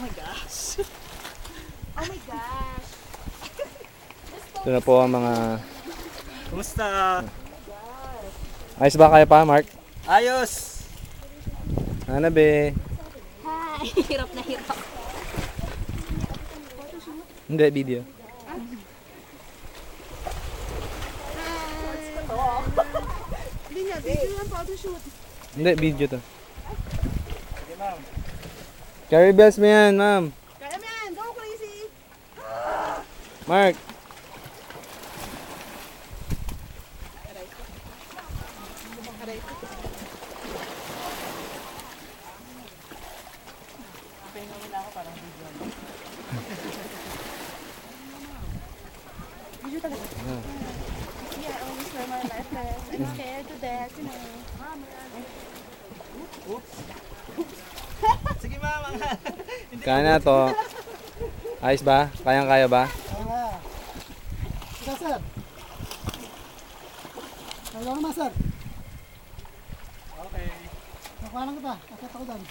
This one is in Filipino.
my gosh. Oh my gosh. Ito na po ang mga... Kumusta? Ayos ba kayo pa, Mark? Ayos! Ano be? Hi! Hirap na hirap. Hindi, video. Hindi nga, video lang photoshoot. Hindi, video to. Carry bells mo yan, ma'am. Kaya mo yan, go crazy! Mark. Video talaga. Yeah, I always wear my life vest. I'm scared to death, you know. Sige ma'am. Kaya na to. Ayos ba? Kayang-kaya ba? Ika, sir. Kaya naman, sir. Okay. Nakuha lang kita. Akit ako doon.